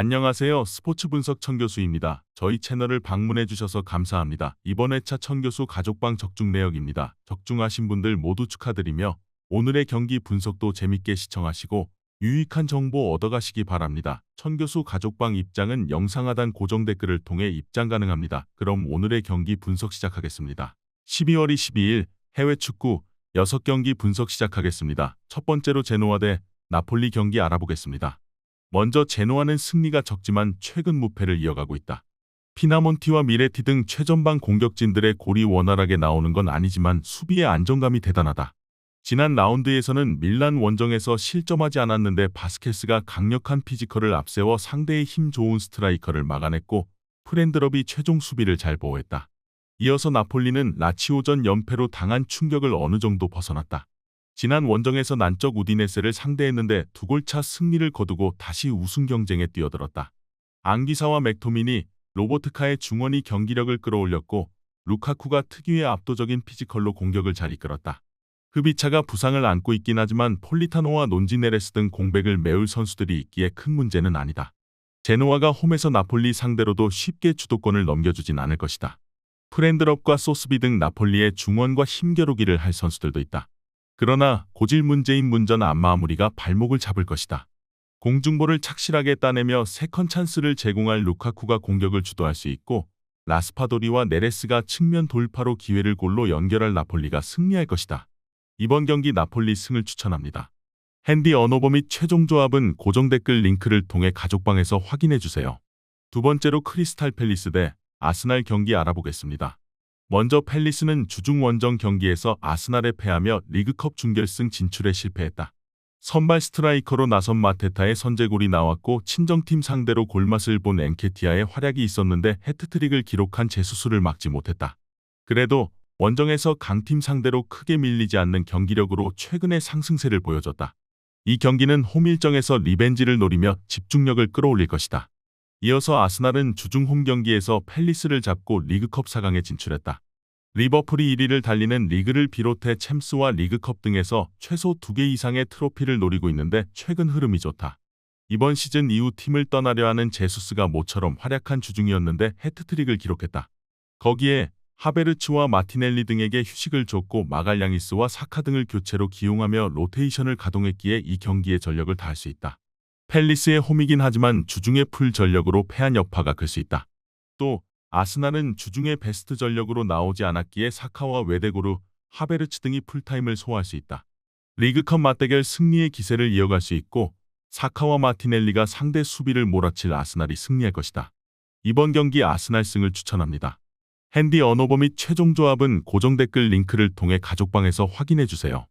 안녕하세요. 스포츠 분석 천교수입니다. 저희 채널을 방문해 주셔서 감사합니다. 이번 회차 천교수 가족방 적중 내역입니다. 적중하신 분들 모두 축하드리며 오늘의 경기 분석도 재밌게 시청하시고 유익한 정보 얻어가시기 바랍니다. 천교수 가족방 입장은 영상 하단 고정 댓글을 통해 입장 가능합니다. 그럼 오늘의 경기 분석 시작하겠습니다. 12월 22일 해외 축구 6경기 분석 시작하겠습니다. 첫 번째로 제노아 대 나폴리 경기 알아보겠습니다. 먼저 제노아는 승리가 적지만 최근 무패를 이어가고 있다. 피나몬티와 미레티 등 최전방 공격진들의 골이 원활하게 나오는 건 아니지만 수비의 안정감이 대단하다. 지난 라운드에서는 밀란 원정에서 실점하지 않았는데 바스케스가 강력한 피지컬을 앞세워 상대의 힘 좋은 스트라이커를 막아냈고 프렌드럽이 최종 수비를 잘 보호했다. 이어서 나폴리는 라치오전 연패로 당한 충격을 어느 정도 벗어났다. 지난 원정에서 난적 우디네세를 상대했는데 2골차 승리를 거두고 다시 우승 경쟁에 뛰어들었다. 앙기사와 맥토미니, 로버트카의 중원이 경기력을 끌어올렸고 루카쿠가 특유의 압도적인 피지컬로 공격을 잘 이끌었다. 흐비차가 부상을 안고 있긴 하지만 폴리타노와 논지네레스 등 공백을 메울 선수들이 있기에 큰 문제는 아니다. 제노아가 홈에서 나폴리 상대로도 쉽게 주도권을 넘겨주진 않을 것이다. 프렌드럽과 소스비 등 나폴리의 중원과 힘겨루기를 할 선수들도 있다. 그러나 고질 문제인 문전 안마무리가 발목을 잡을 것이다. 공중볼을 착실하게 따내며 세컨 찬스를 제공할 루카쿠가 공격을 주도할 수 있고 라스파도리와 네레스가 측면 돌파로 기회를 골로 연결할 나폴리가 승리할 것이다. 이번 경기 나폴리 승을 추천합니다. 핸디 언어버 및 최종 조합은 고정 댓글 링크를 통해 가족방에서 확인해주세요. 두 번째로 크리스탈 팰리스 대 아스날 경기 알아보겠습니다. 먼저 팰리스는 주중 원정 경기에서 아스날에 패하며 리그컵 준결승 진출에 실패했다. 선발 스트라이커로 나선 마테타의 선제골이 나왔고 친정팀 상대로 골맛을 본 엔케티아의 활약이 있었는데 해트트릭을 기록한 제수스를 막지 못했다. 그래도 원정에서 강팀 상대로 크게 밀리지 않는 경기력으로 최근의 상승세를 보여줬다. 이 경기는 홈 일정에서 리벤지를 노리며 집중력을 끌어올릴 것이다. 이어서 아스날은 주중 홈 경기에서 팰리스를 잡고 리그컵 4강에 진출했다. 리버풀이 1위를 달리는 리그를 비롯해 챔스와 리그컵 등에서 최소 2개 이상의 트로피를 노리고 있는데 최근 흐름이 좋다. 이번 시즌 이후 팀을 떠나려 하는 제수스가 모처럼 활약한 주중이었는데 해트트릭을 기록했다. 거기에 하베르츠와 마티넬리 등에게 휴식을 줬고 마갈량이스와 사카 등을 교체로 기용하며 로테이션을 가동했기에 이 경기에 전력을 다할 수 있다. 팰리스의 홈이긴 하지만 주중에 풀 전력으로 패한 여파가 클 수 있다. 또 아스날은 주중에 베스트 전력으로 나오지 않았기에 사카와 웨데고르, 하베르츠 등이 풀타임을 소화할 수 있다. 리그컵 맞대결 승리의 기세를 이어갈 수 있고 사카와 마티넬리가 상대 수비를 몰아칠 아스날이 승리할 것이다. 이번 경기 아스날 승을 추천합니다. 핸디 언어버 및 최종 조합은 고정 댓글 링크를 통해 가족방에서 확인해주세요.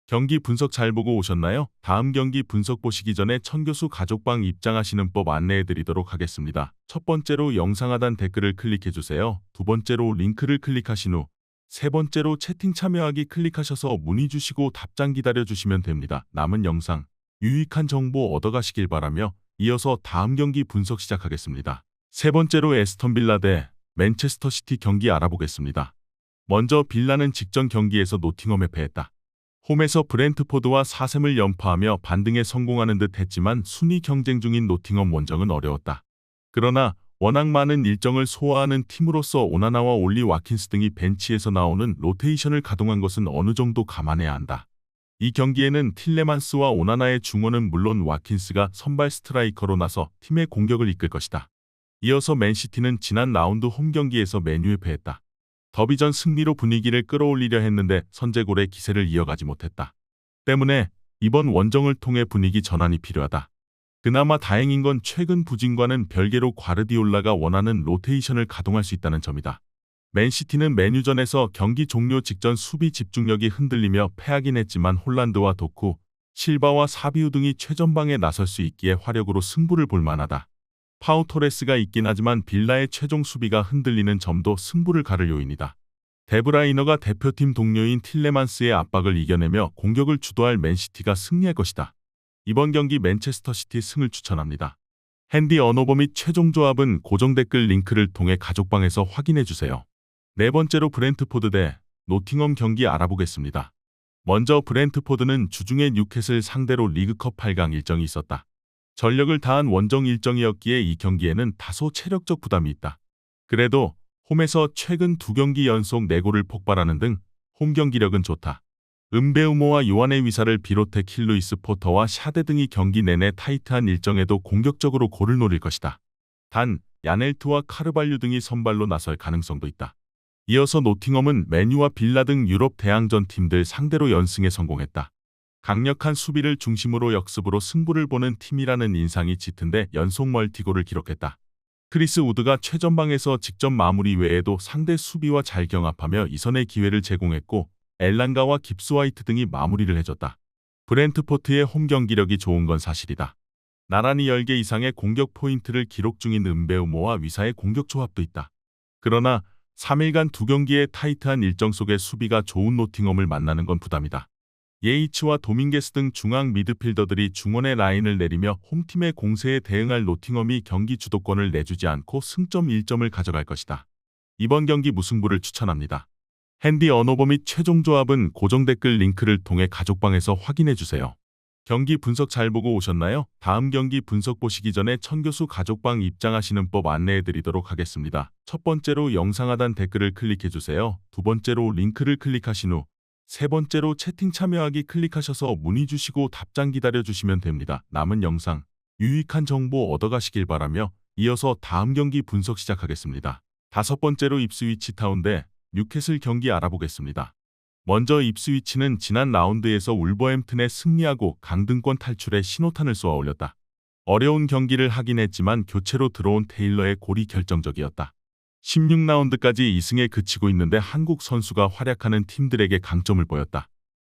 경기 분석 잘 보고 오셨나요? 다음 경기 분석 보시기 전에 천교수 가족방 입장하시는 법 안내해드리도록 하겠습니다. 첫 번째로 영상 하단 댓글을 클릭해주세요. 두 번째로 링크를 클릭하신 후 세 번째로 채팅 참여하기 클릭하셔서 문의 주시고 답장 기다려주시면 됩니다. 남은 영상 유익한 정보 얻어가시길 바라며 이어서 다음 경기 분석 시작하겠습니다. 세 번째로 에스턴 빌라 대 맨체스터 시티 경기 알아보겠습니다. 먼저 빌라는 직전 경기에서 노팅엄에 패했다. 홈에서 브렌트포드와 4셈을 연파하며 반등에 성공하는 듯 했지만 순위 경쟁 중인 노팅엄 원정은 어려웠다. 그러나 워낙 많은 일정을 소화하는 팀으로서 오나나와 올리 와킨스 등이 벤치에서 나오는 로테이션을 가동한 것은 어느 정도 감안해야 한다. 이 경기에는 틸레만스와 오나나의 중원은 물론 와킨스가 선발 스트라이커로 나서 팀의 공격을 이끌 것이다. 이어서 맨시티는 지난 라운드 홈 경기에서 맨유에 패했다. 더비전 승리로 분위기를 끌어올리려 했는데 선제골의 기세를 이어가지 못했다. 때문에 이번 원정을 통해 분위기 전환이 필요하다. 그나마 다행인 건 최근 부진과는 별개로 과르디올라가 원하는 로테이션을 가동할 수 있다는 점이다. 맨시티는 맨유전에서 경기 종료 직전 수비 집중력이 흔들리며 패하긴 했지만 홀란드와 도쿠, 실바와 사비우 등이 최전방에 나설 수 있기에 화력으로 승부를 볼 만하다. 파우 토레스가 있긴 하지만 빌라의 최종 수비가 흔들리는 점도 승부를 가를 요인이다. 데브라이너가 대표팀 동료인 틸레만스의 압박을 이겨내며 공격을 주도할 맨시티가 승리할 것이다. 이번 경기 맨체스터 시티 승을 추천합니다. 핸디 언어버 및 최종 조합은 고정 댓글 링크를 통해 가족방에서 확인해주세요. 네 번째로 브렌트포드 대 노팅엄 경기 알아보겠습니다. 먼저 브렌트포드는 주중에 뉴캐슬 상대로 리그컵 8강 일정이 있었다. 전력을 다한 원정 일정이었기에 이 경기에는 다소 체력적 부담이 있다. 그래도 홈에서 최근 2경기 연속 4골을 폭발하는 등 홈 경기력은 좋다. 은베우모와 요한의 위사를 비롯해 킬루이스 포터와 샤데 등이 경기 내내 타이트한 일정에도 공격적으로 골을 노릴 것이다. 단, 야넬트와 카르발류 등이 선발로 나설 가능성도 있다. 이어서 노팅엄은 맨유와 빌라 등 유럽 대항전 팀들 상대로 연승에 성공했다. 강력한 수비를 중심으로 역습으로 승부를 보는 팀이라는 인상이 짙은데 연속 멀티골을 기록했다. 크리스 우드가 최전방에서 직접 마무리 외에도 상대 수비와 잘 경합하며 이선의 기회를 제공했고 엘랑가와 깁스화이트 등이 마무리를 해줬다. 브렌트포트의 홈 경기력이 좋은 건 사실이다. 나란히 10개 이상의 공격 포인트를 기록 중인 은베우모와 위사의 공격 조합도 있다. 그러나 3일간 2경기의 타이트한 일정 속에 수비가 좋은 노팅엄을 만나는 건 부담이다. 예이츠와 도밍게스 등 중앙 미드필더들이 중원의 라인을 내리며 홈팀의 공세에 대응할 노팅엄이 경기 주도권을 내주지 않고 승점 1점을 가져갈 것이다. 이번 경기 무승부를 추천합니다. 핸디 언어버 및 최종 조합은 고정 댓글 링크를 통해 가족방에서 확인해주세요. 경기 분석 잘 보고 오셨나요? 다음 경기 분석 보시기 전에 천교수 가족방 입장하시는 법 안내해드리도록 하겠습니다. 첫 번째로 영상 하단 댓글을 클릭해주세요. 두 번째로 링크를 클릭하신 후 세 번째로 채팅 참여하기 클릭하셔서 문의 주시고 답장 기다려주시면 됩니다. 남은 영상 유익한 정보 얻어가시길 바라며 이어서 다음 경기 분석 시작하겠습니다. 다섯 번째로 입스위치 타운 대 뉴캐슬 경기 알아보겠습니다. 먼저 입스위치는 지난 라운드에서 울버햄튼에 승리하고 강등권 탈출에 신호탄을 쏘아 올렸다. 어려운 경기를 하긴 했지만 교체로 들어온 테일러의 골이 결정적이었다. 16라운드까지 2승에 그치고 있는데 한국 선수가 활약하는 팀들에게 강점을 보였다.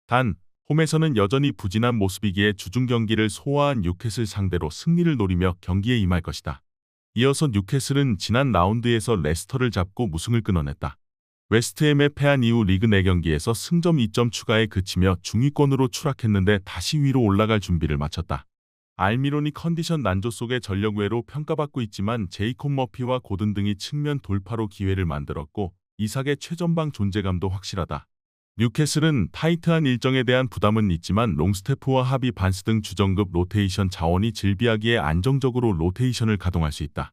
단, 홈에서는 여전히 부진한 모습이기에 주중 경기를 소화한 뉴캐슬 상대로 승리를 노리며 경기에 임할 것이다. 이어서 뉴캐슬은 지난 라운드에서 레스터를 잡고 무승을 끊어냈다. 웨스트햄에 패한 이후 리그 4경기에서 승점 2점 추가에 그치며 중위권으로 추락했는데 다시 위로 올라갈 준비를 마쳤다. 알미론이 컨디션 난조 속에 전력 외로 평가받고 있지만 제이콥 머피와 고든 등이 측면 돌파로 기회를 만들었고 이삭의 최전방 존재감도 확실하다. 뉴캐슬은 타이트한 일정에 대한 부담은 있지만 롱스태프와 하비 반스 등 주전급 로테이션 자원이 즐비하기에 안정적으로 로테이션을 가동할 수 있다.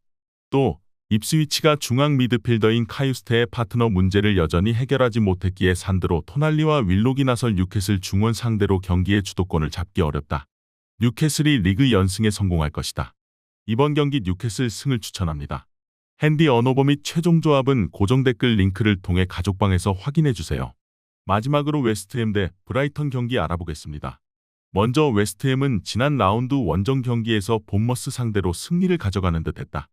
또 입스위치가 중앙 미드필더인 카유스테의 파트너 문제를 여전히 해결하지 못했기에 산드로 토날리와 윌록이 나설 뉴캐슬 중원 상대로 경기의 주도권을 잡기 어렵다. 뉴캐슬이 리그 연승에 성공할 것이다. 이번 경기 뉴캐슬 승을 추천합니다. 핸디 언어버 및 최종 조합은 고정 댓글 링크를 통해 가족방에서 확인해주세요. 마지막으로 웨스트햄 대 브라이턴 경기 알아보겠습니다. 먼저 웨스트햄은 지난 라운드 원정 경기에서 본머스 상대로 승리를 가져가는 듯 했다.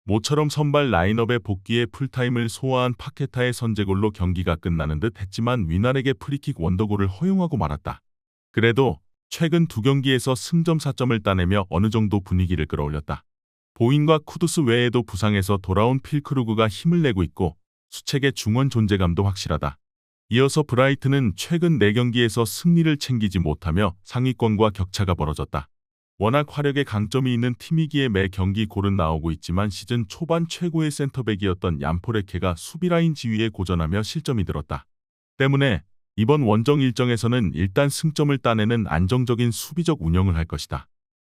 모처럼 선발 라인업의 복귀에 풀타임을 소화한 파케타의 선제골로 경기가 끝나는 듯 했지만 위날에게 프리킥 원더골을 허용하고 말았다. 그래도 최근 2경기에서 승점 4점을 따내며 어느 정도 분위기를 끌어올렸다. 보인과 쿠두스 외에도 부상에서 돌아온 필크루그가 힘을 내고 있고 수책의 중원 존재감도 확실하다. 이어서 브라이튼은 최근 4경기에서 승리를 챙기지 못하며 상위권과 격차가 벌어졌다. 워낙 화력에 강점이 있는 팀이기에 매 경기 골은 나오고 있지만 시즌 초반 최고의 센터백이었던 얀포레케가 수비라인 지위에 고전하며 실점이 들었다. 때문에 이번 원정 일정에서는 일단 승점을 따내는 안정적인 수비적 운영을 할 것이다.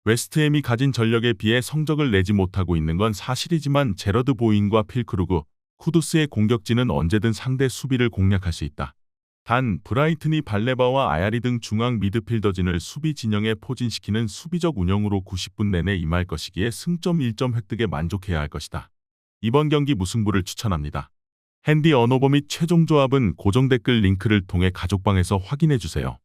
웨스트햄이 가진 전력에 비해 성적을 내지 못하고 있는 건 사실이지만 제러드 보잉과 필크루그, 쿠두스의 공격진은 언제든 상대 수비를 공략할 수 있다. 단 브라이튼이 발레바와 아야리 등 중앙 미드필더진을 수비 진영에 포진시키는 수비적 운영으로 90분 내내 임할 것이기에 승점 1점 획득에 만족해야 할 것이다. 이번 경기 무승부를 추천합니다. 핸디 언어버 및 최종 조합은 고정 댓글 링크를 통해 가족방에서 확인해주세요.